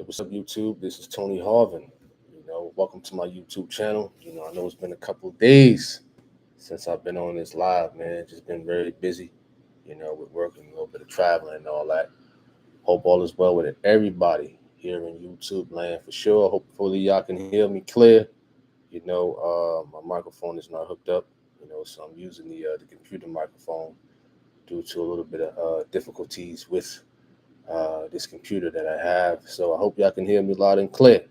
What's up, YouTube? This is Tony Harvin. Welcome to my YouTube channel. I know it's been a couple of days since I've been on this live, man. Just been very busy, with work and a little bit of traveling and all that. Hope all is well with everybody here in YouTube land for sure. Hopefully, y'all can hear me clear. My microphone is not hooked up, so I'm using the computer microphone due to a little bit of difficulties with this computer that I have. So I hope y'all can hear me loud and clear.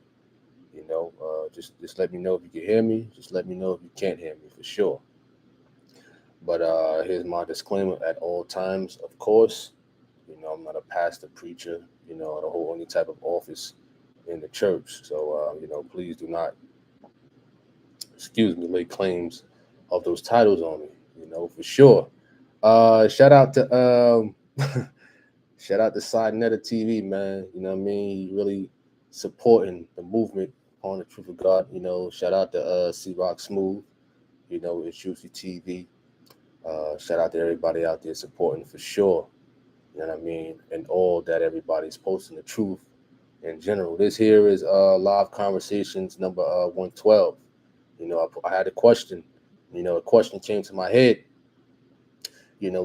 Just let me know if you can hear me. Just let me know if you can't hear me for sure. But here's my disclaimer at all times, of course. I'm not a pastor, preacher, or to hold any type of office in the church. So, please do not, lay claims of those titles on me, for sure. Shout out to shout out to Side Netter TV, man. You know what I mean? He really supporting the movement on the truth of God. Shout out to C Rock Smooth, it's Juicy TV. Shout out to everybody out there supporting for sure. You know what I mean? And all that everybody's posting the truth in general. This here is live conversations number 112. I had a question. A question came to my head,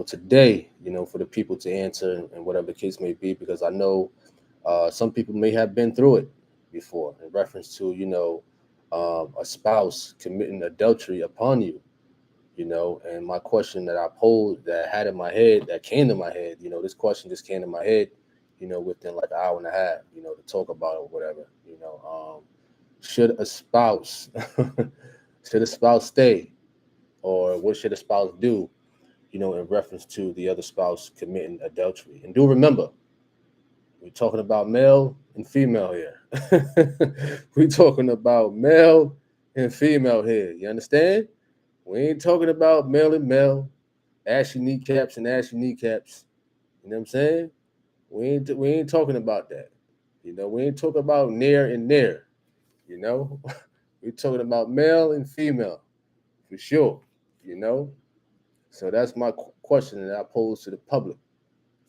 today, for the people to answer and whatever the case may be, because I know some people may have been through it before in reference to, a spouse committing adultery upon you, and my question that I posed that I had in my head, that came to my head, this question just came to my head, within like an hour and a half, to talk about it or whatever, should a spouse, should a spouse stay, or what should a spouse do, in reference to the other spouse committing adultery? And do remember, we're talking about male and female here. We're talking about male and female here. You understand? We ain't talking about male and male, ashy kneecaps and ashy kneecaps. You know what I'm saying? We ain't talking about that. We ain't talking about near and near. You know, we're talking about male and female for sure. You know, so that's my question that I pose to the public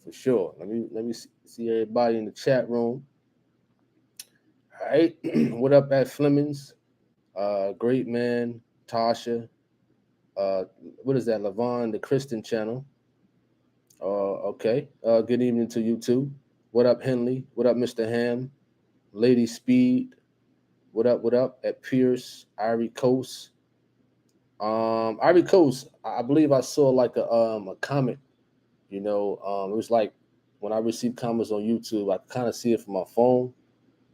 for sure. Let me see everybody in the chat room. All right, what up at Flemings? Great man, Tasha. Uh, what is that? Levon, the Christian channel. Okay. Good evening to you too. What up, Henley? What up, Mr. Ham? Lady Speed. What up? What up at Pierce, Ivory Coast? Ivory Coast. I believe I saw like a comment. It was like when I received comments on YouTube, I kind of see it from my phone.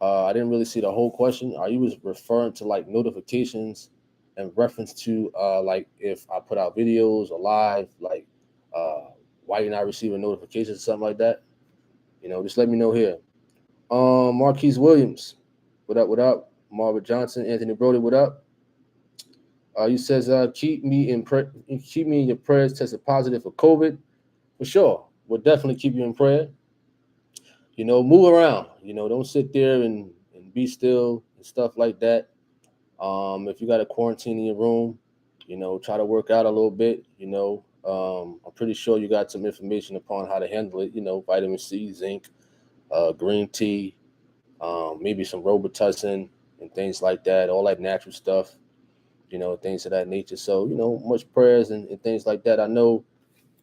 I didn't really see the whole question. Are you was referring to like notifications in reference to like if I put out videos or live, like uh, why you're not receiving notifications or something like that? Just let me know here. Marquise Williams, what up? What up? Marvin Johnson, Anthony Brody, what up? You says keep me in your prayers. Tested positive for COVID, for sure. We'll definitely keep you in prayer. Move around. Don't sit there and be still and stuff like that. If you got a quarantine in your room, try to work out a little bit. I'm pretty sure you got some information upon how to handle it. Vitamin C, zinc, green tea, maybe some Robitussin and things like that. All that natural stuff. Things of that nature. So much prayers and things like that. I know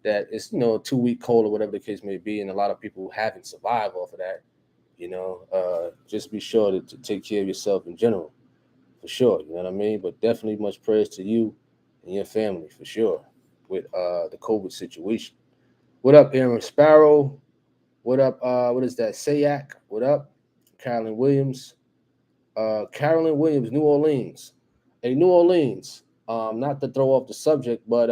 that it's a 2 week cold or whatever the case may be, and a lot of people haven't survived off of that. Just be sure to take care of yourself in general, for sure. You know what I mean? But definitely much prayers to you and your family for sure with the COVID situation. What up, Aaron Sparrow? What up? What is that? Sayak? What up? Carolyn Williams. Carolyn Williams, New Orleans. Hey, New Orleans. Not to throw off the subject, but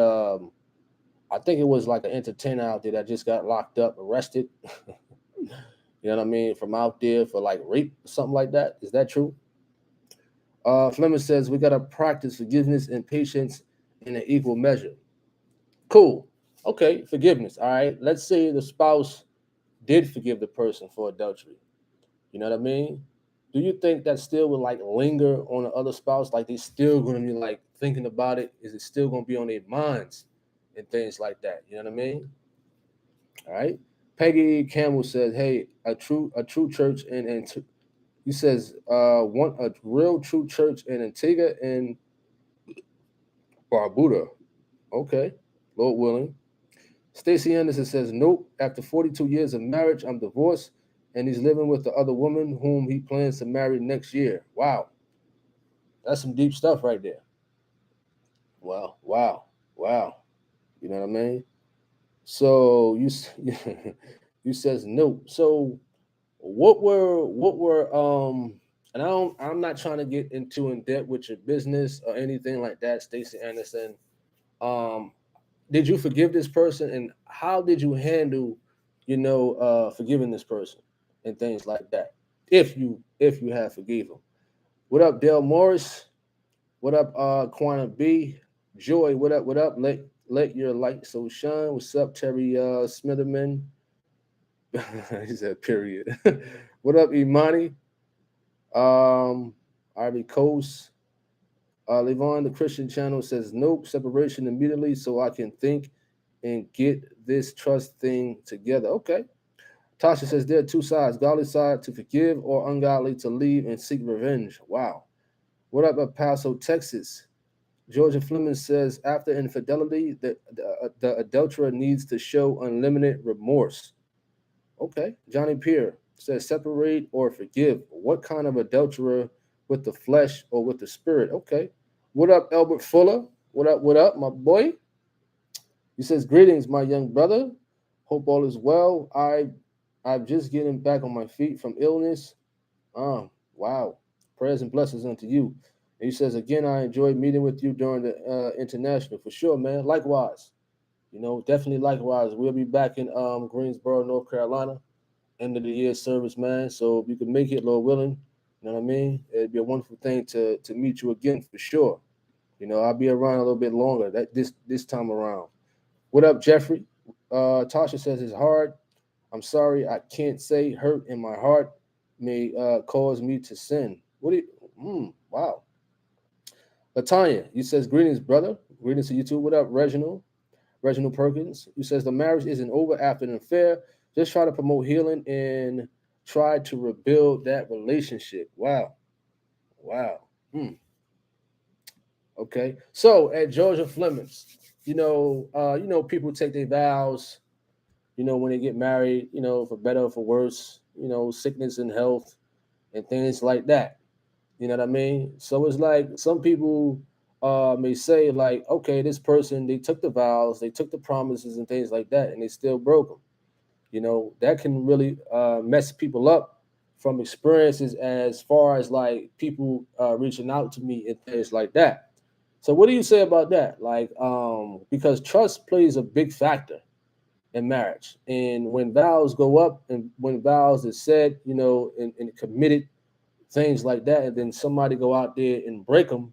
I think it was like an entertainer out there that just got locked up, arrested. You know what I mean? From out there for like rape or something like that. Is that true? Fleming says we gotta practice forgiveness and patience in an equal measure. Cool. Okay, forgiveness. All right. Let's say the spouse did forgive the person for adultery. You know what I mean? Do you think that still would like linger on the other spouse? Like they still gonna be like thinking about it? Is it still gonna be on their minds and things like that? You know what I mean? All right. Peggy Campbell says, "Hey, a true church and He says, want a real true church in Antigua and Barbuda. Okay, Lord willing. Stacy Anderson says, nope. After 42 years of marriage, I'm divorced, and he's living with the other woman whom he plans to marry next year. Wow, that's some deep stuff right there. Wow, wow, wow. You know what I mean? So you says no. So what were and I'm not trying to get into in depth with your business or anything like that, Stacey Anderson. Um, did you forgive this person, and how did you handle, forgiving this person and things like that? If you have forgave them. What up, Dale Morris? What up, Quanah B? Joy, what up, what up? Let your light so shine. What's up, Terry Smitherman? He said, period. What up, Imani? Ivy Coast. Levon, the Christian channel says, nope, separation immediately so I can think and get this trust thing together. Okay. Tasha says, there are two sides, godly side to forgive or ungodly to leave and seek revenge. Wow. What up, El Paso, Texas? Georgia Fleming says, after infidelity, the adulterer needs to show unlimited remorse. Okay. Johnny Pierre says, separate or forgive. What kind of adulterer, with the flesh or with the spirit? Okay. What up, Albert Fuller? What up, my boy? He says, greetings, my young brother. Hope all is well. I'm just getting back on my feet from illness. Wow. Prayers and blessings unto you. And he says, again, I enjoyed meeting with you during the international. For sure, man. Likewise. Definitely likewise. We'll be back in Greensboro, North Carolina, end of the year service, man. So if you can make it, Lord willing, you know what I mean? It'd be a wonderful thing to meet you again for sure. I'll be around a little bit longer this time around. What up, Jeffrey? Tasha says it's hard. I'm sorry, I can't say hurt in my heart may cause me to sin. What do you? Wow. Latanya, you says greetings, brother. Greetings to you too. What up, Reginald? Reginald Perkins. You says the marriage isn't over after an affair. Just try to promote healing and try to rebuild that relationship. Wow. Wow. Okay. So at Georgia Fleming's, people take their vows, when they get married, for better or for worse, sickness and health and things like that. You know what I mean? So it's like some people may say, like, okay, this person, they took the vows, they took the promises and things like that, and they still broke them. That can really mess people up from experiences as far as like people reaching out to me and things like that. So what do you say about that? Like, because trust plays a big factor in marriage. And when vows go up and when vows is said, and committed, things like that, and then somebody go out there and break them,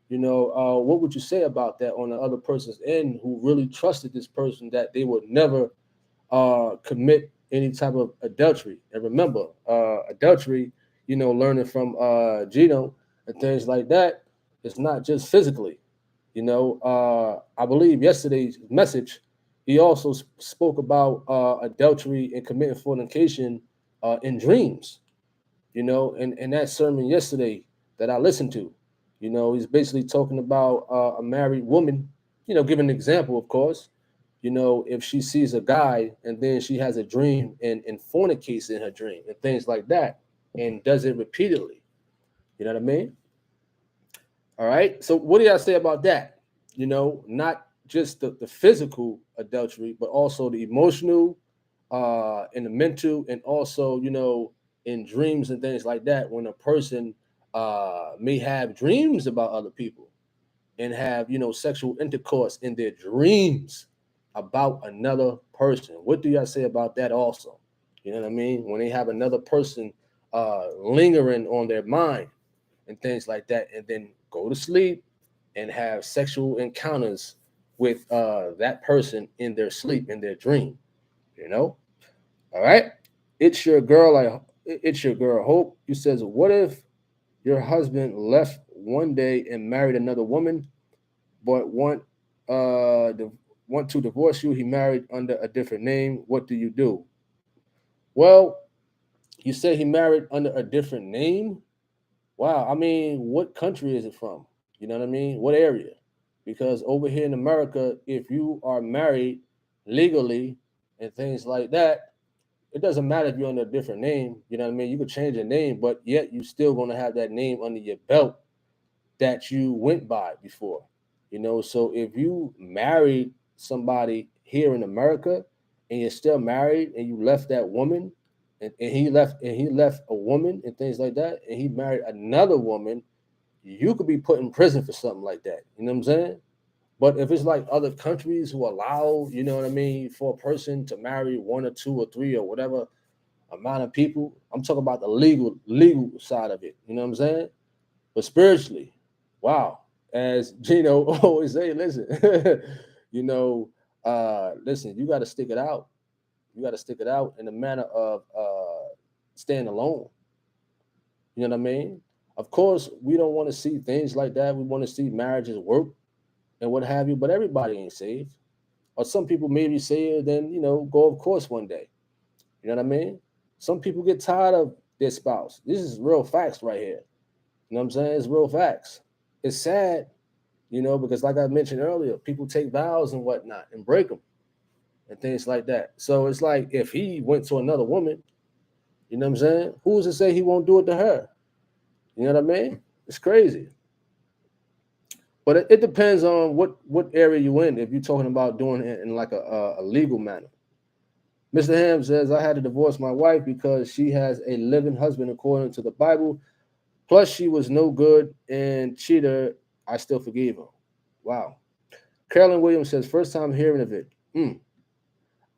what would you say about that on the other person's end who really trusted this person that they would never commit any type of adultery? And remember, adultery, learning from Gino and things like that, it's not just physically. I believe yesterday's message, he also spoke about adultery and committing fornication in dreams. In that sermon yesterday that I listened to, he's basically talking about a married woman, giving an example, of course, if she sees a guy and then she has a dream and fornicates in her dream and things like that and does it repeatedly. You know what I mean? All right. So what do y'all say about that? Not just the physical adultery, but also the emotional, and the mental, and also, in dreams and things like that, when a person may have dreams about other people and have, sexual intercourse in their dreams about another person. What do y'all say about that also? You know what I mean? When they have another person lingering on their mind and things like that, and then go to sleep and have sexual encounters with that person in their sleep, in their dream. You know, all right. It's your girl. It's your girl. Hope. You says, what if your husband left one day and married another woman, but want to divorce you? He married under a different name. What do you do? Well, You say he married under a different name. Wow. I mean, what country is it from? You know what I mean? What area? Because over here in America, if you are married legally and things like that, it doesn't matter if you're under a different name. You know what I mean? You could change your name, but yet you still going to have that name under your belt that you went by before. So if you married somebody here in America and you're still married and you left that woman and he left a woman and things like that, and he married another woman, you could be put in prison for something like that. You know what I'm saying? But if it's like other countries who allow, you know what I mean, for a person to marry one or two or three or whatever amount of people, I'm talking about the legal side of it. You know what I'm saying? But spiritually, wow. As Gino always say, listen, you know, listen, you got to stick it out. You got to stick it out in the manner of staying alone. You know what I mean? Of course, we don't want to see things like that. We want to see marriages work and what have you, but everybody ain't saved. Or some people maybe saved, then, go of course one day. You know what I mean? Some people get tired of their spouse. This is real facts right here. You know what I'm saying? It's real facts. It's sad, because like I mentioned earlier, people take vows and whatnot and break them and things like that. So it's like if he went to another woman, you know what I'm saying? Who's to say he won't do it to her? You know what I mean? It's crazy. But it depends on what area you in. If you're talking about doing it in like a legal manner. Mr. Ham says, I had to divorce my wife because she has a living husband according to the Bible. Plus, she was no good and cheater. I still forgave her. Wow. Carolyn Williams says, first time hearing of it.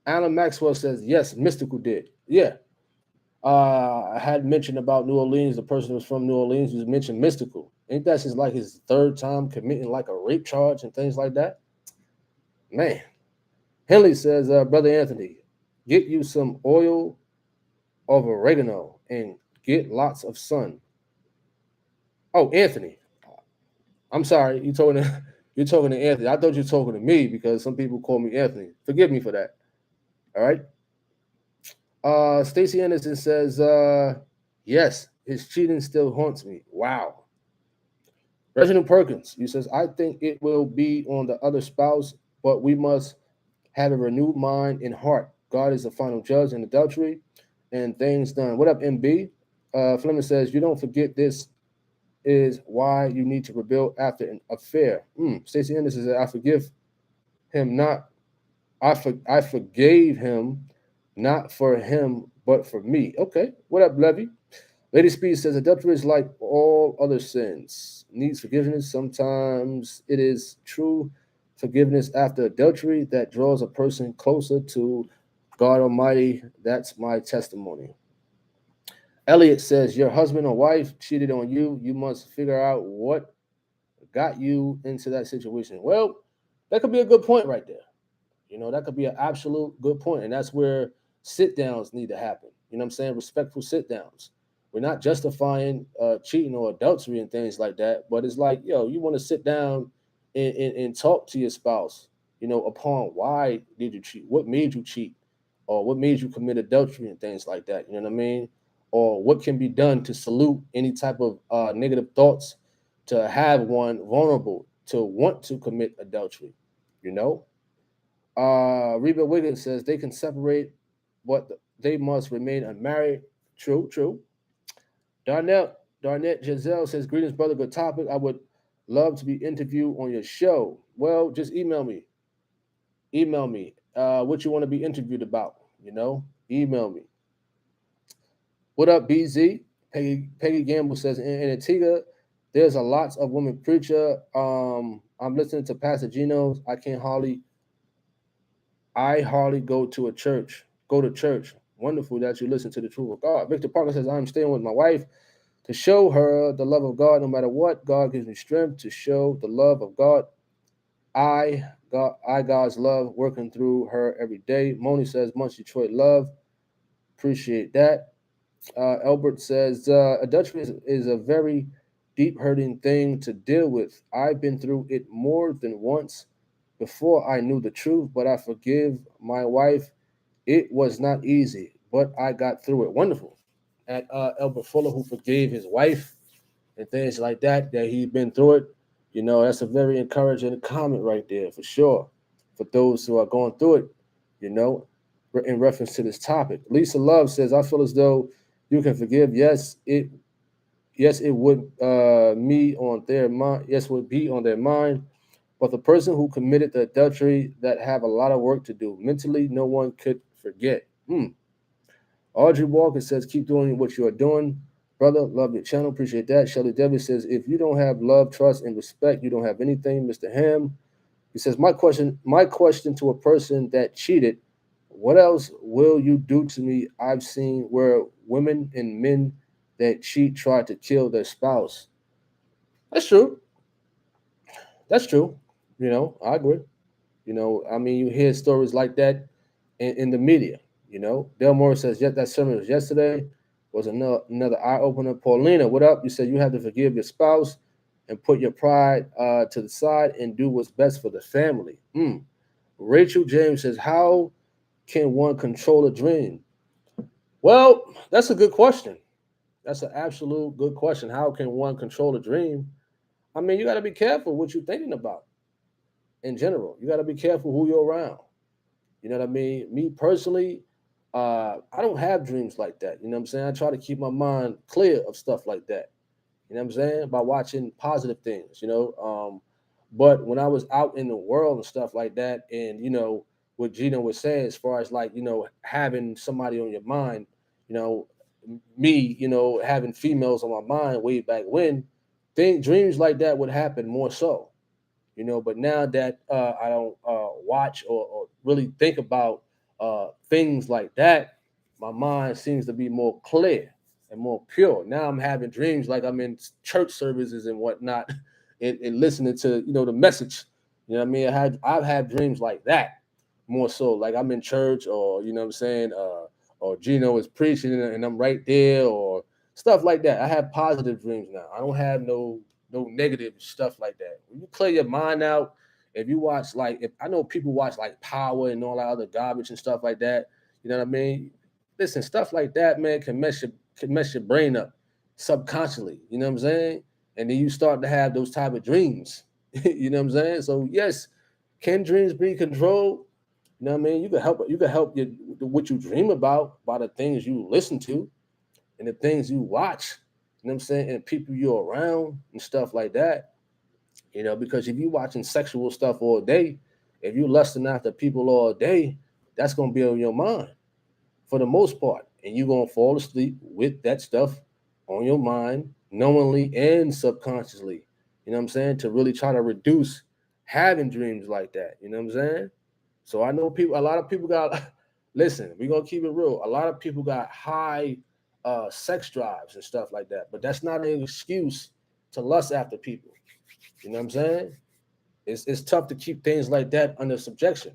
Alan Maxwell says, yes, Mystical did. Yeah. I had mentioned about New Orleans. The person who was from New Orleans was mentioned Mystical. Ain't that just like his third time committing like a rape charge and things like that? Man. Henley says, Brother Anthony, get you some oil of oregano and get lots of sun. Oh, Anthony. I'm sorry. You're talking to Anthony. I thought you were talking to me because some people call me Anthony. Forgive me for that. All right. Stacy Anderson says, yes, his cheating still haunts me. Wow. Reginald Perkins, he says, I think it will be on the other spouse, but we must have a renewed mind and heart. God is the final judge in adultery and things done. What up, MB? Fleming says, you don't forget this is why you need to rebuild after an affair. Stacey Anderson says, I forgive him not. I forgave him not for him, but for me. Okay. What up, Levy? Lady Speed says, adultery is like all other sins, needs forgiveness. Sometimes it is true forgiveness after adultery that draws a person closer to God Almighty. That's my testimony. Elliot says, your husband or wife cheated on you. You must figure out what got you into that situation. Well, that could be a good point right there. That could be an absolute good point. And that's where sit downs need to happen. You know what I'm saying? Respectful sit downs. We're not justifying cheating or adultery and things like that. But it's like, you want to sit down and talk to your spouse, upon why did you cheat? What made you cheat? Or what made you commit adultery and things like that? You know what I mean? Or what can be done to salute any type of negative thoughts to have one vulnerable to want to commit adultery, you know? Reba Wiggins says they can separate, but they must remain unmarried. True, true. Darnett Giselle says, greetings, brother. Good topic. I would love to be interviewed on your show. Well, just email me. Email me what you want to be interviewed about. Email me. What up, BZ? Peggy Gamble says, in Antigua, there's a lots of women preacher. I'm listening to Pastor Geno's. I hardly go to a church. Go to church. Wonderful that you listen to the truth of God. Victor Parker says, I'm staying with my wife to show her the love of God no matter what. God gives me strength to show the love of God. God's love working through her every day. Moni says, much Detroit love. Appreciate that. Albert says, adultery is a very deep hurting thing to deal with. I've been through it more than once before I knew the truth, but I forgive my wife. It was not easy, but I got through it. Wonderful. at Albert Fuller, who forgave his wife and things like that, that he'd been through it. That's a very encouraging comment right there for sure. For those who are going through it, you know, in reference to this topic. Lisa Love says, I feel as though you can forgive. Yes, it would me on their mind. Yes, would be on their mind. But the person who committed the adultery that have a lot of work to do mentally, no one could forget. Audrey Walker says, keep doing what you are doing. Brother, love your channel. Appreciate that. Shelly Davis says, if you don't have love, trust, and respect, you don't have anything. Mr. Ham, he says, my question to a person that cheated, what else will you do to me? I've seen where women and men that cheat try to kill their spouse. That's true. That's true. I agree. I mean, you hear stories like that in the media. Del Moore says, "Yet that sermon was yesterday was another eye opener." Paulina, what up? You said you have to forgive your spouse and put your pride to the side and do what's best for the family. Rachel James says, "How can one control a dream?" Well, that's a good question. That's an absolute good question. How can one control a dream? I mean, you got to be careful what you're thinking about in general. You got to be careful who you're around. You know what I mean? Me personally, I don't have dreams like that. You know what I'm saying? I try to keep my mind clear of stuff like that. You know what I'm saying? By watching positive things. But when I was out in the world and stuff like that, and what Gina was saying, as far as like, having somebody on your mind, you know, me, having females on my mind way back when, dreams like that would happen more so. But now that I don't watch or really think about things like that, my mind seems to be more clear and more pure. Now I'm having dreams like I'm in church services and whatnot, and listening to the message. You know what I mean? I've had dreams like that more so, like I'm in church, or what I'm saying, or Gino is preaching and I'm right there, or stuff like that. I have positive dreams now. I don't have no negative stuff like that. When you clear your mind out, if you watch, like, if I know people watch like Power and all that other garbage and stuff like that, you know what I mean? Listen, stuff like that, man, can mess your brain up subconsciously. You know what I'm saying? And then you start to have those type of dreams. You know what I'm saying? So yes, can dreams be controlled? You know what I mean? You can help what you dream about by the things you listen to and the things you watch. You know what I'm saying? And people you're around and stuff like that. Because if you're watching sexual stuff all day, if you're lusting after people all day, that's gonna be on your mind for the most part. And you're gonna fall asleep with that stuff on your mind, knowingly and subconsciously. You know what I'm saying? To really try to reduce having dreams like that. You know what I'm saying? So I know a lot of people got, listen, we're gonna keep it real. A lot of people got high sex drives and stuff like that, but that's not an excuse to lust after people. You know what I'm saying? It's tough to keep things like that under subjection.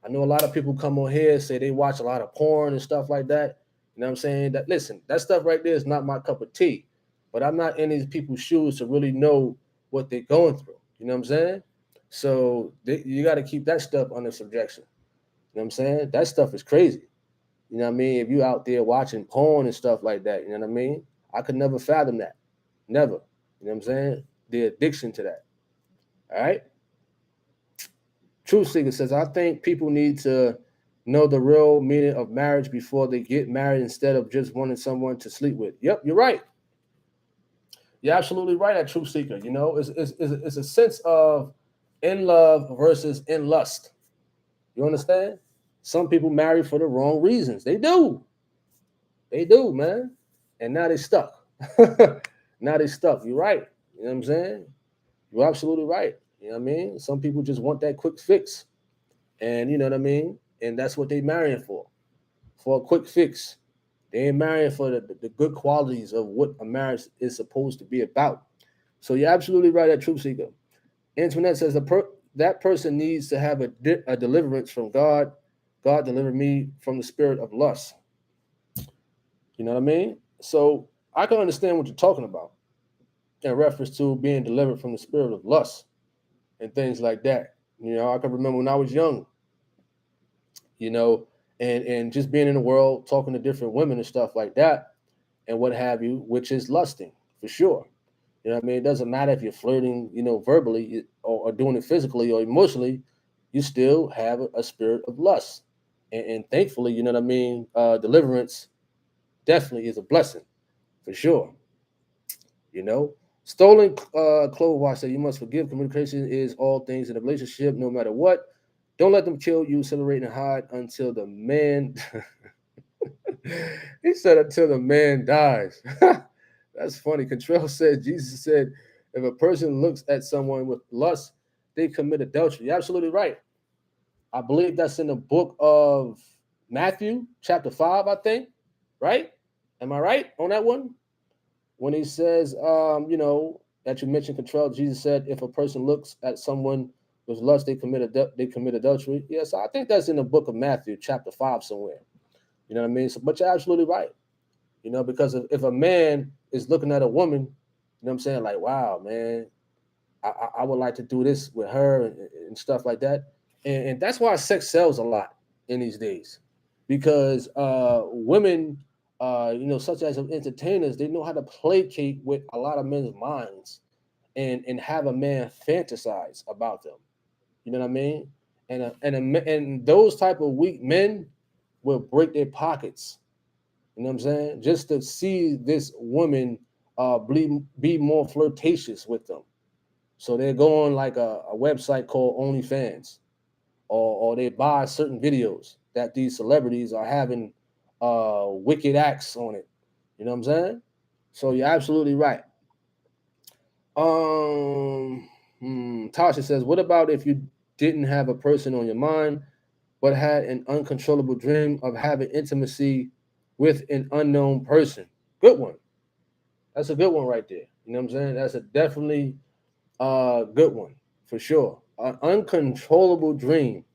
I know a lot of people come on here and say they watch a lot of porn and stuff like that. You know what I'm saying? That, listen, that stuff right there is not my cup of tea. But I'm not in these people's shoes to really know what they're going through. You know what I'm saying? So you got to keep that stuff under subjection. You know what I'm saying? That stuff is crazy. You know what I mean? If you out there watching porn and stuff like that, you know what I mean? I could never fathom that. Never. You know what I'm saying? The addiction to that. All right. Truth Seeker says, I think people need to know the real meaning of marriage before they get married instead of just wanting someone to sleep with. Yep, you're right. You're absolutely right at Truth Seeker. It's a sense of in love versus in lust. You understand? Some people marry for the wrong reasons. They do. They do, man. And now they stuck. Now they stuck. You're right. You know what I'm saying? You're absolutely right. You know what I mean? Some people just want that quick fix. And you know what I mean? And that's what they marrying for a quick fix. They ain't marrying for the good qualities of what a marriage is supposed to be about. So you're absolutely right at Truth Seeker. Antoinette says that person needs to have a deliverance from God. God deliver me from the spirit of lust. You know what I mean? So I can understand what you're talking about in reference to being delivered from the spirit of lust and things like that. I can remember when I was young, you know, and just being in the world, talking to different women and stuff like that. and what have you, which is lusting for sure. You know what I mean? It doesn't matter if you're flirting, verbally or doing it physically or emotionally, you still have a spirit of lust. And thankfully, you know what I mean? Deliverance definitely is a blessing for sure. You know, stolen clothes wash said you must forgive. Communication is all things in a relationship, no matter what. Don't let them kill you, celebrate and hide until the man. He said until the man dies. That's funny. Contrell said Jesus said if a person looks at someone with lust, they commit adultery. You're absolutely right. I believe that's in the book of Matthew, chapter 5, I think. Right? Am I right on that one? When he says, that you mentioned control, Jesus said, if a person looks at someone with lust, they commit adultery. Yes, I think that's in the book of Matthew, chapter 5, somewhere. You know what I mean? So, but you're absolutely right. Because if a man is looking at a woman, you know what I'm saying, like, wow, man, I would like to do this with her and stuff like that. And that's why sex sells a lot in these days, because women, such as entertainers, they know how to placate with a lot of men's minds and have a man fantasize about them. You know what I mean? And those type of weak men will break their pockets. You know what I'm saying? Just to see this woman be more flirtatious with them. So they go on like a website called OnlyFans, or they buy certain videos that these celebrities are having wicked acts on it. You know what I'm saying? So you're absolutely right. Tasha says, what about if you didn't have a person on your mind, but had an uncontrollable dream of having intimacy with an unknown person? Good one. That's a good one right there. You know what I'm saying? That's a definitely good one for sure. An uncontrollable dream.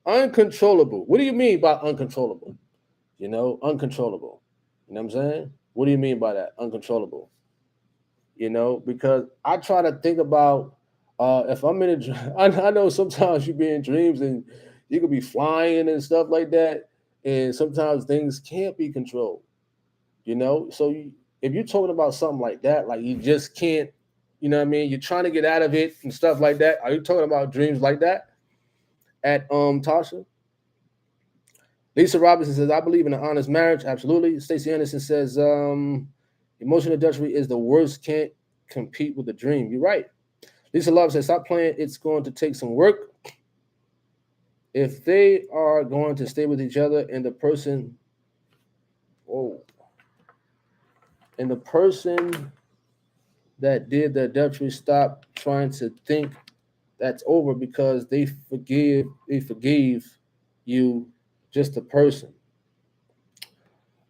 Uncontrollable. What do you mean by uncontrollable? Uncontrollable. You know what I'm saying? What do you mean by that? Uncontrollable. Because I try to think about if I'm in a dream. I know sometimes you be in dreams and you could be flying and stuff like that, and sometimes things can't be controlled. So if you're talking about something like that, like you just can't, you know what I mean? You're trying to get out of it and stuff like that. Are you talking about dreams like that? At Tasha? Lisa Robinson says, I believe in an honest marriage. Absolutely. Stacey Anderson says, emotional adultery is the worst, can't compete with the dream. You're right. Lisa Love says, stop playing. It's going to take some work. If they are going to stay with each other and the person, oh, and the person that did the adultery stop trying to think that's over because they forgave you, just a person.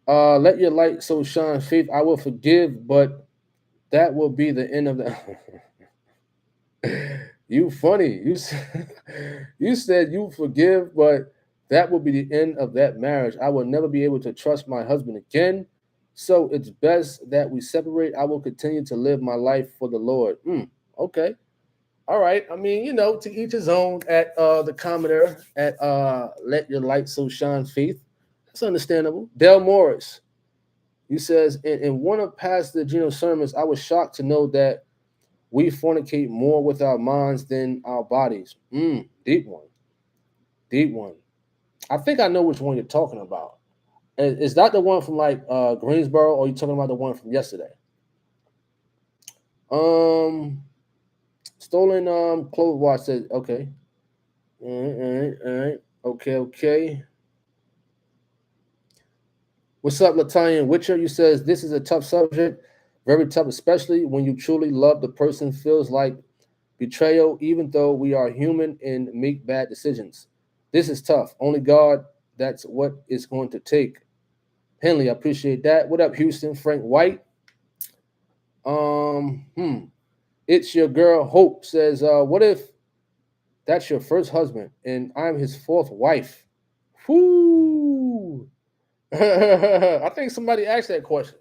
Let your light so shine, faith. I will forgive, but that will be the end of the. You funny. You said you forgive, but that will be the end of that marriage. I will never be able to trust my husband again. So it's best that we separate. I will continue to live my life for the Lord. Okay. All right. I mean, to each his own at the commenter at Let Your Light So Shine Faith. That's understandable. Del Morris. He says, in one of Pastor Gino's sermons, I was shocked to know that we fornicate more with our minds than our bodies. Deep one. Deep one. I think I know which one you're talking about. Is that the one from like Greensboro, or are you talking about the one from yesterday? Um, Stolen clothes watch says, okay. All right. Okay. What's up, Latanya Witcher? You says this is a tough subject, very tough, especially when you truly love the person. Feels like betrayal, even though we are human and make bad decisions. This is tough. Only God, that's what it's going to take. Henley, I appreciate that. What up, Houston? Frank White. Um, hmm. It's your girl Hope says, what if that's your first husband and I'm his fourth wife? Whoo! I think somebody asked that question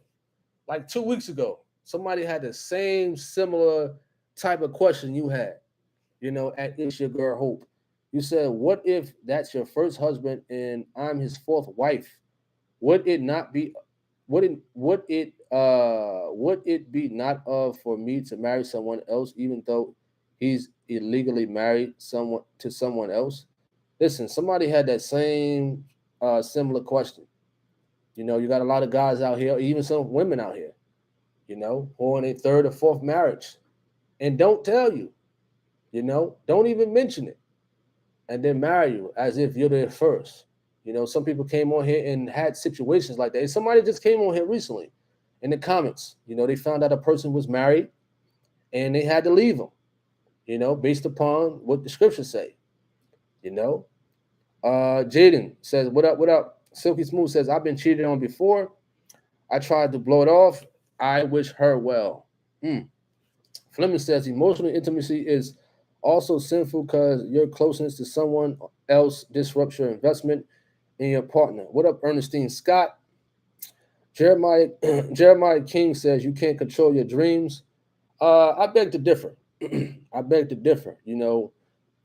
like 2 weeks ago. Somebody had the same similar type of question you had, at It's Your Girl Hope. You said, what if that's your first husband and I'm his fourth wife? Would it not be would it be not of for me to marry someone else, even though he's illegally married someone to someone else? Listen, somebody had that same similar question. You know, you got a lot of guys out here, even some women out here, you know, who are in a third or fourth marriage and don't tell you, you know, don't even mention it, and then marry you as if you're their first. You know, some people came on here and had situations like that. And somebody just came on here recently in the comments. You know, they found out a person was married and they had to leave them, you know, based upon what the scriptures say, you know. Jaden says, what up, what up? Silky Smooth says, I've been cheated on before. I tried to blow it off. I wish her well. Mm. Fleming says, emotional intimacy is also sinful because your closeness to someone else disrupts your investment in your partner. What up, Ernestine Scott? Jeremiah Jeremiah King says you can't control your dreams. I beg to differ. I beg to differ. You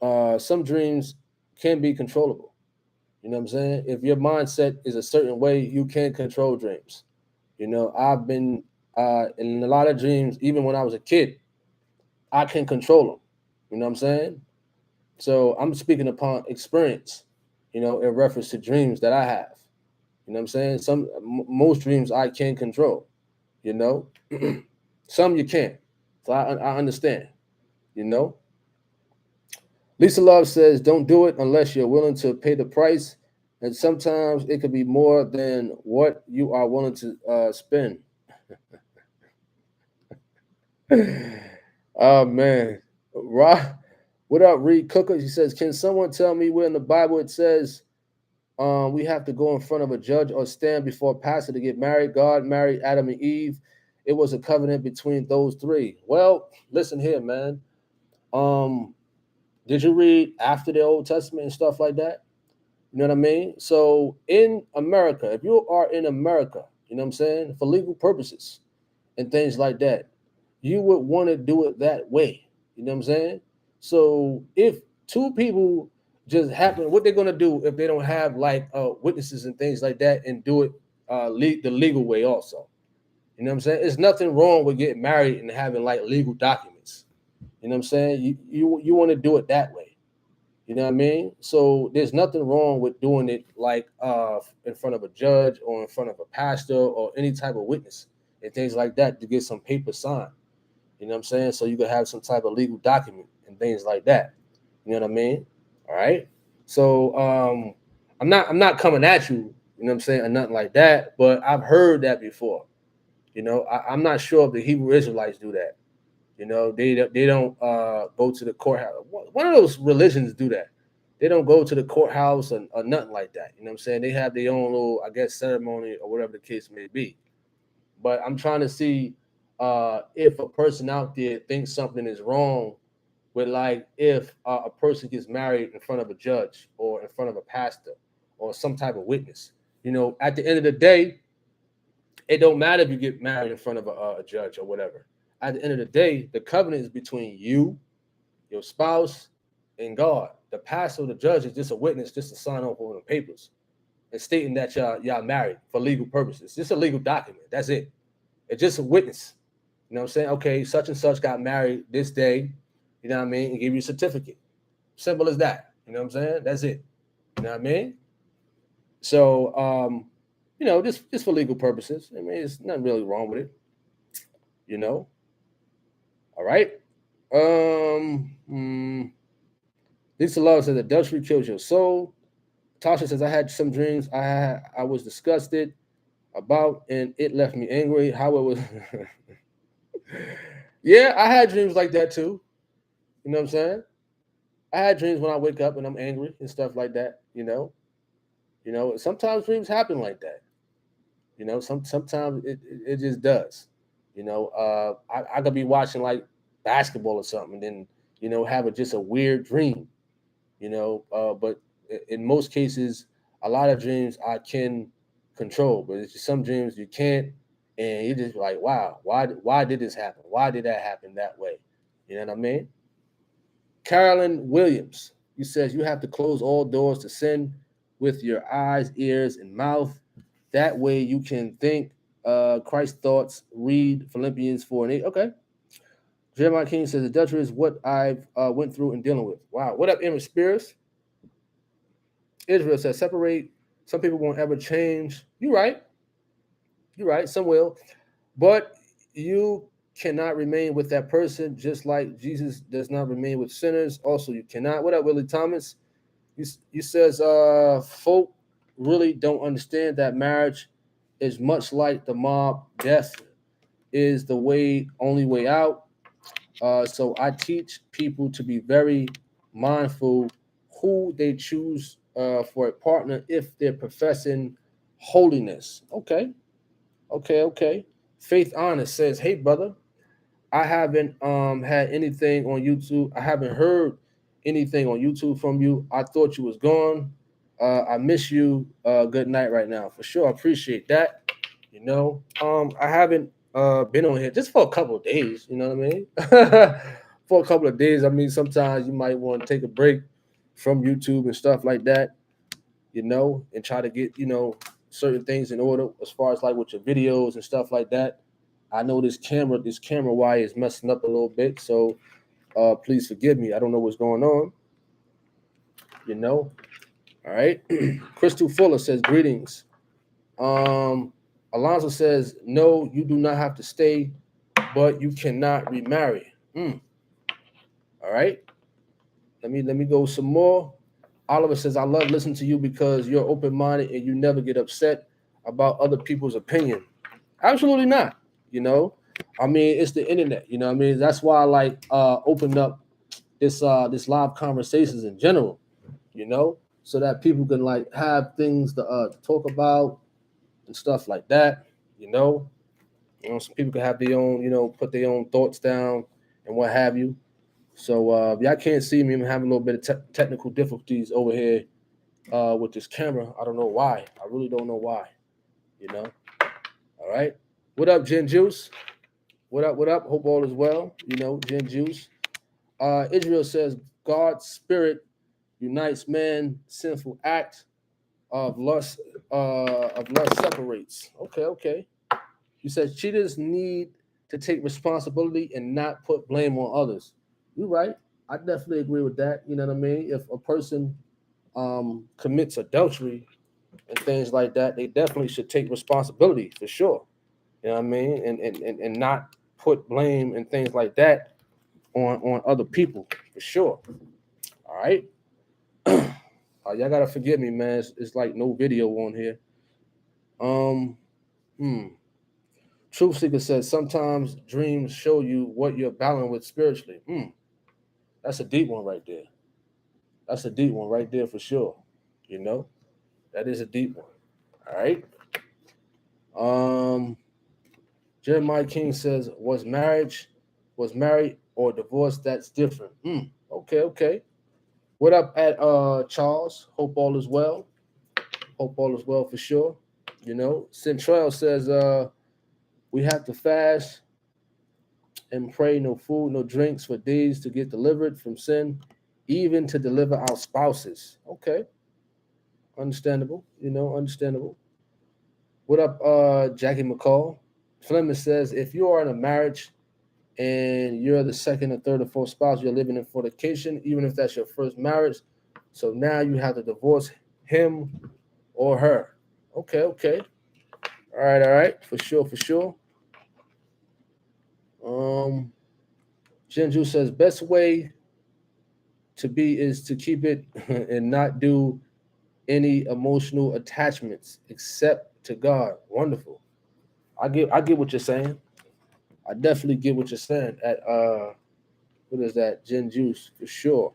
know, some dreams can be controllable. You know what I'm saying? If your mindset is a certain way, you can control dreams. You know, I've been in a lot of dreams, even when I was a kid, I can control them. You know what I'm saying? So I'm speaking upon experience, you know, in reference to dreams that I have. You know what I'm saying? Most dreams I can control, you know. Some you can't. So I understand, you know. Lisa Love says, don't do it unless you're willing to pay the price. And sometimes it could be more than what you are willing to spend. Oh, man. What up, Reed Cooker? He says, can someone tell me where in the Bible it says we have to go in front of a judge or stand before a pastor to get married? God married Adam and Eve. It was a covenant between those three. Well, listen here, man. Um, did you read after the Old Testament and stuff like that? You know what I mean? So in America, if you are in America, you know what I'm saying, for legal purposes and things like that, you would want to do it that way. You know what I'm saying? So if two people just happen, what they're gonna do if they don't have like witnesses and things like that, and do it the legal way also. You know what I'm saying? There's nothing wrong with getting married and having like legal documents. You know what I'm saying? You want to do it that way. You know what I mean? So there's nothing wrong with doing it like in front of a judge or in front of a pastor or any type of witness and things like that to get some paper signed. You know what I'm saying? So you could have some type of legal document and things like that. You know what I mean? All right. So I'm not coming at you, you know what I'm saying, or nothing like that, but I've heard that before. You know, I'm not sure if the Hebrew Israelites do that. You know, they don't go to the courthouse. One of those religions do that. They don't go to the courthouse or nothing like that. You know what I'm saying? They have their own little, I guess, ceremony or whatever the case may be. But I'm trying to see if a person out there thinks something is wrong with, like, if a person gets married in front of a judge or in front of a pastor or some type of witness. You know, at the end of the day, it don't matter if you get married in front of a judge or whatever. At the end of the day, the covenant is between you, your spouse, and God. The pastor or the judge is just a witness, just to sign off on the papers and stating that y'all married for legal purposes. It's just a legal document. That's it. It's just a witness. You know what I'm saying? Okay, such and such got married this day. You know what I mean? And give you a certificate. Simple as that. You know what I'm saying? That's it. You know what I mean? So, you know, just for legal purposes. I mean, there's nothing really wrong with it. You know. All right. Lisa Love says adultery kills your soul. Tasha says I had some dreams I was disgusted about, and it left me angry. How it was. Yeah, I had dreams like that too. You know what I'm saying? I had dreams when I wake up and I'm angry and stuff like that. Sometimes dreams happen like that. You know, sometimes it just does. You know, I could be watching like basketball or something, and then have just a weird dream. But in most cases, a lot of dreams I can control, but it's just some dreams you can't, and you're just like, wow, why did this happen? Why did that happen that way? You know what I mean? Carolyn Williams, you says you have to close all doors to sin with your eyes, ears, and mouth. That way you can think Christ's thoughts. Read Philippians 4:8. Okay. Jeremiah King says adultery is what I've went through and dealing with. Wow. What up, Image Spears? Israel says separate. Some people won't ever change. You're right. You're right. Some will, but you cannot remain with that person just like Jesus does not remain with sinners. Also, you cannot. What up, Willie Thomas? You says folk really don't understand that marriage is much like the mob. Death is the only way out. So I teach people to be very mindful who they choose for a partner if they're professing holiness. Okay, okay. Faith Honest says, "Hey brother, I haven't had anything on YouTube. I haven't heard anything on YouTube from you. I thought you was gone. I miss you. Good night right now for sure. I appreciate that. I haven't been on here just for a couple of days. You know what I mean? For a couple of days. I mean, sometimes you might want to take a break from YouTube and stuff like that. And try to get certain things in order as far as like with your videos and stuff like that. I know this camera wire is messing up a little bit, so please forgive me. I don't know what's going on. All right. Crystal Fuller says greetings. Alonzo says no, you do not have to stay, but you cannot remarry. All right. Let me go some more. Oliver says I love listening to you because you're open minded and you never get upset about other people's opinion. Absolutely not. I mean, it's the internet. I mean, that's why I like open up this live conversations in general. So that people can like have things to talk about and stuff like that. Some people can have their own, put their own thoughts down and what have you. So y'all can't see me. I'm having a little bit of technical difficulties over here with this camera. I don't know why. I really don't know why. All right. What up, Jen Juice? What up? What up? Hope all is well. Jen Juice. Israel says God's spirit unites man. Sinful act of lust separates. Okay. You said cheaters need to take responsibility and not put blame on others. You're right. I definitely agree with that. You know what I mean? If a person commits adultery and things like that, they definitely should take responsibility for sure. You know what I mean? And not put blame and things like that on other people for sure. All right. Y'all gotta forgive me, man. It's like no video on here. Um, hmm. Truth Seeker says sometimes dreams show you what you're battling with spiritually. That's a deep one right there. That's a deep one right there for sure. That is a deep one. All right. Um, Jeremiah King says, was married or divorced? That's different. Okay. What up at Charles? Hope all is well. Hope all is well for sure. Central says we have to fast and pray, no food, no drinks for days to get delivered from sin, even to deliver our spouses. Okay. Understandable. Understandable. What up, Jackie McCall? Fleming says if you are in a marriage and you're the second or third or fourth spouse, you're living in fornication, even if that's your first marriage. So now you have to divorce him or her. Okay. All right. For sure. Jinju says best way to be is to keep it and not do any emotional attachments except to God. Wonderful. I get what you're saying. I definitely get what you're saying. At what is that? Jen Juice for sure.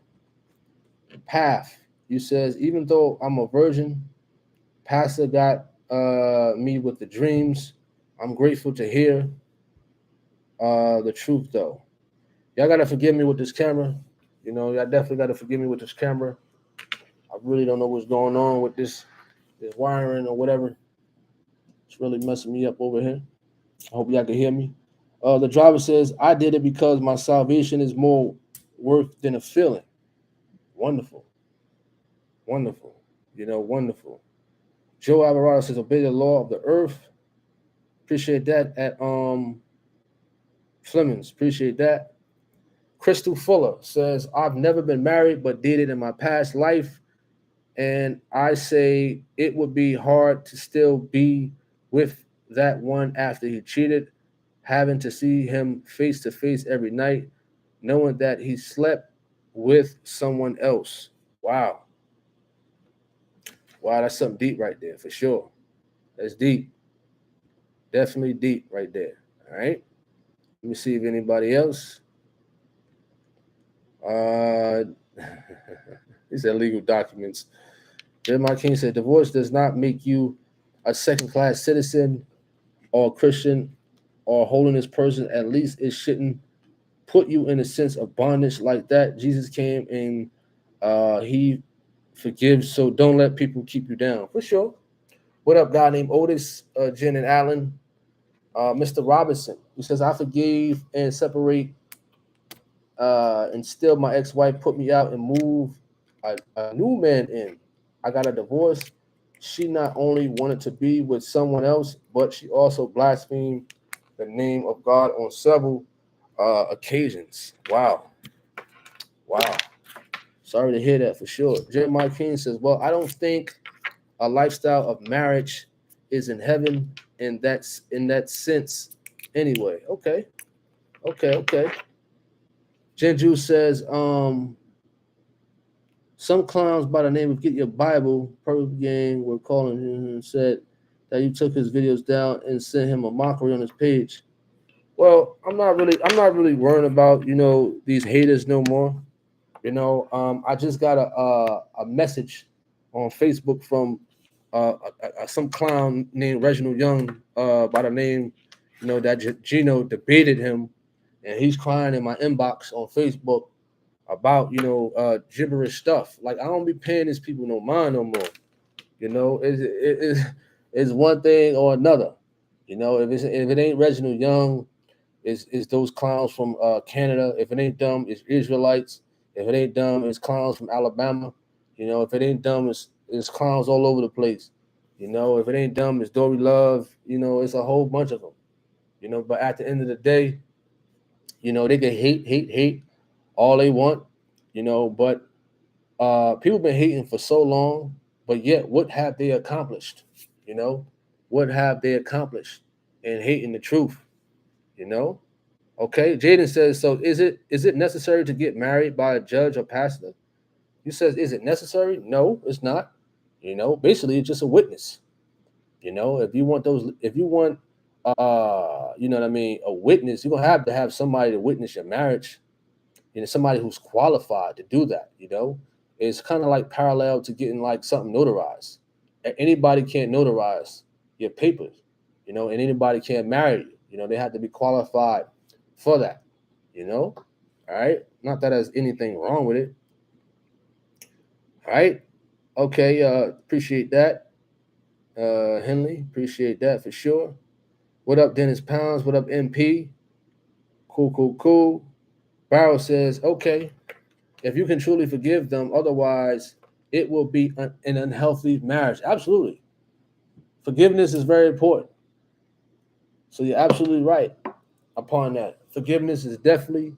Path. You says even though I'm a virgin, Pastor got me with the dreams. I'm grateful to hear the truth though. Y'all gotta forgive me with this camera. Y'all definitely gotta forgive me with this camera. I really don't know what's going on with this wiring or whatever. It's really messing me up over here. I hope y'all can hear me. The driver says, I did it because my salvation is more worth than a feeling. Wonderful. Wonderful. Wonderful. Joe Alvarado says, obey the law of the earth. Appreciate that at Flemings. Appreciate that. Crystal Fuller says, I've never been married, but did it in my past life. And I say it would be hard to still be with that one after he cheated, having to see him face to face every night, knowing that he slept with someone else. Wow. Wow, that's something deep right there for sure. That's deep. Definitely deep right there. All right. Let me see if anybody else. Uh, These are legal documents. Jeremiah King said, divorce does not make you a second-class citizen or Christian or holiness person. At least it shouldn't put you in a sense of bondage like that. Jesus came and he forgives, so don't let people keep you down. For sure. What up, guy named Otis, Jen and Allen? Mr. Robinson, who says, I forgave and separate and still my ex-wife put me out and moved a new man in. I got a divorce. She not only wanted to be with someone else, but she also blasphemed the name of God on several occasions. Wow. Wow. Sorry to hear that for sure. Jeremiah King says, well, I don't think a lifestyle of marriage is in heaven in that sense anyway. Okay. Jenju says, some clowns by the name of Get Your Bible, Perfect Gang, were calling him and said that you took his videos down and sent him a mockery on his page. Well, I'm not really worrying about these haters no more. I just got a message on Facebook from some clown named Reginald Young by the name, that Gino debated him, and he's crying in my inbox on Facebook about gibberish stuff. Like I don't be paying these people no mind no more. It's one thing or another. If it ain't Reginald Young, is those clowns from Canada. If it ain't dumb, it's Israelites. If it ain't dumb, it's clowns from Alabama. If it ain't dumb, it's clowns all over the place. If it ain't dumb, it's Dory Love. It's a whole bunch of them. But at the end of the day, they can hate all they want. But people been hating for so long, but yet what have they accomplished? What have they accomplished in hating the truth? Okay, Jaden says, so is it necessary to get married by a judge or pastor? He says, is it necessary? No, it's not. Basically it's just a witness. If you want a witness, you're gonna have to have somebody to witness your marriage. Somebody who's qualified to do that. It's kind of like parallel to getting like something notarized. Anybody can't notarize your papers, and anybody can't marry you. They have to be qualified for that. All right. Not that there's anything wrong with it. All right. Okay. Appreciate that. Henley, appreciate that for sure. What up, Dennis Pounds? What up, MP? Cool. Barrow says, okay, if you can truly forgive them, otherwise it will be an unhealthy marriage. Absolutely. Forgiveness is very important. So you're absolutely right upon that. Forgiveness is definitely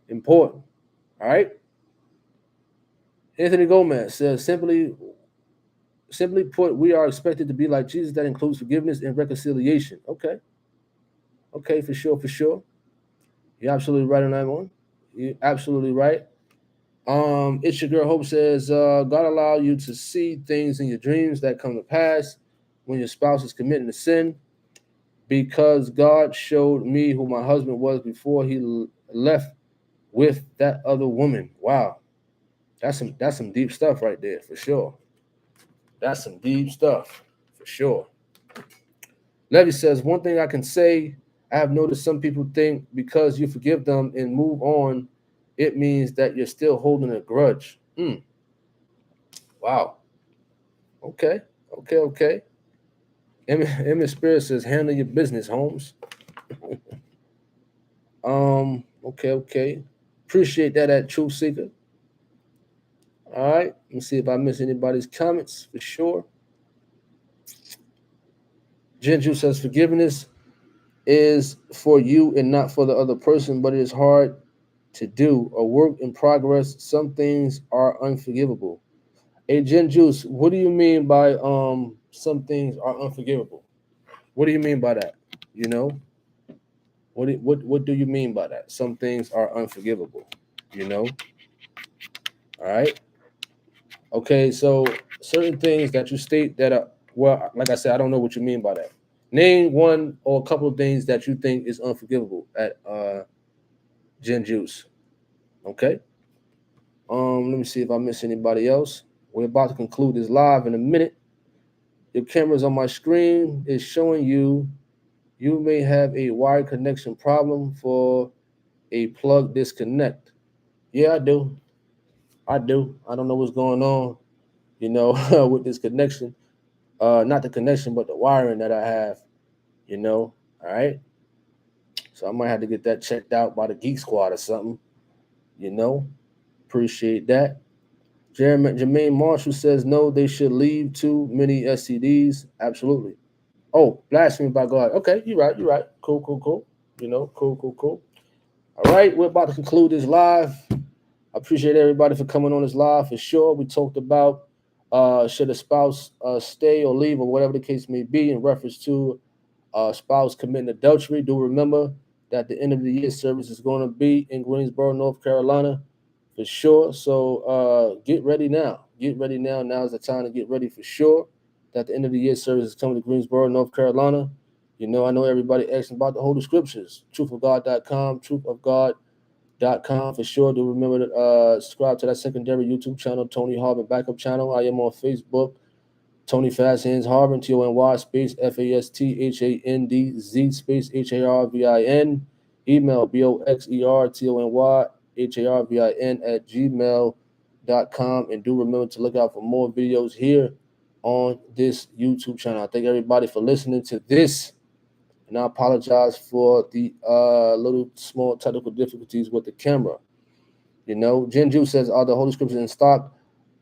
important. All right. Anthony Gomez says, simply put, we are expected to be like Jesus. That includes forgiveness and reconciliation. Okay, for sure. You're absolutely right on that one. You're absolutely right. It's your girl Hope says, God allow you to see things in your dreams that come to pass when your spouse is committing a sin, because God showed me who my husband was before he left with that other woman. Wow. That's some deep stuff right there, for sure. That's some deep stuff, for sure. Levy says, one thing I can say, I have noticed some people think because you forgive them and move on, it means that you're still holding a grudge. Wow. Okay. Emmett Spirit says, handle your business, Holmes. Okay. Appreciate that at Truth Seeker. All right. Let me see if I miss anybody's comments for sure. Genju says, forgiveness is for you and not for the other person, but it is hard to do. A work in progress. Some things are unforgivable. Hey, Jen Juice, what do you mean by some things are unforgivable? What do you mean by that? You know, what do you mean by that? Some things are unforgivable. You know, all right. Okay, so certain things that you state that are well, like I said, I don't know what you mean by that. Name one or a couple of things that you think is unforgivable at Gen Juice. Okay. Let me see if I miss anybody else. We're about to conclude this live in a minute. Your camera's on my screen. It's showing you may have a wire connection problem for a plug disconnect. Yeah, I do. I do. I don't know what's going on, you know, with this connection. Not the connection, but the wiring that I have, you know. All right. So I might have to get that checked out by the Geek Squad or something, you know. Appreciate that. Jermaine Marshall says no, they should leave too many STDs. Absolutely. Oh, blasphemy by God. Okay, you're right. You're right. Cool, cool, cool. You know, cool, cool, cool. All right, we're about to conclude this live. I appreciate everybody for coming on this live for sure. We talked about should a spouse stay or leave or whatever the case may be in reference to spouse committing adultery. Do remember that the end of the year service is going to be in Greensboro, North Carolina for sure. So get ready now. Get ready now. Now is the time to get ready for sure. That the end of the year service is coming to Greensboro, North Carolina. You know, I know everybody asking about the Holy Scriptures. Truthofgod.com, truthofgod.com for sure. Do remember to subscribe to that secondary YouTube channel, Tony Harvin Backup Channel. I am on Facebook, Tony Fast Hands Harvin, TONY space FASTHANDZ space HARVIN. Email BOXERTONYHARVIN at gmail.com. And do remember to look out for more videos here on this YouTube channel. I thank everybody for listening to this. And I apologize for the little small technical difficulties with the camera. You know, Jinju says, are the Holy Scriptures in stock?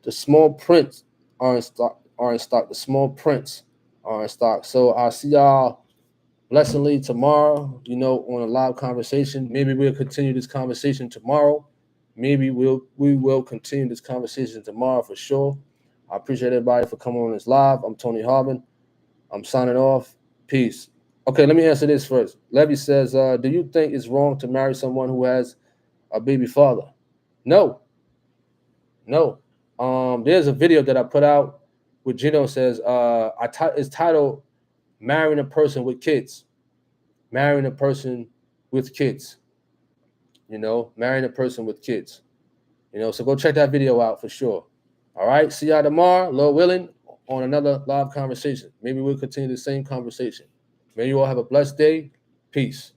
The small prints are in stock. Are in stock. The small prints are in stock. So I'll see y'all blessingly tomorrow. You know, on a live conversation. Maybe we'll continue this conversation tomorrow. Maybe we will continue this conversation tomorrow for sure. I appreciate everybody for coming on this live. I'm Tony Harvin. I'm signing off. Peace. Okay, let me answer this first. Levy says, do you think it's wrong to marry someone who has a baby father? No, no. There's a video that I put out where Gino says, it's titled "Marrying a Person with Kids." Marrying a person with kids. You know, marrying a person with kids. You know, so go check that video out for sure. All right, see y'all tomorrow, Lord willing, on another live conversation. Maybe we'll continue the same conversation. May you all have a blessed day. Peace.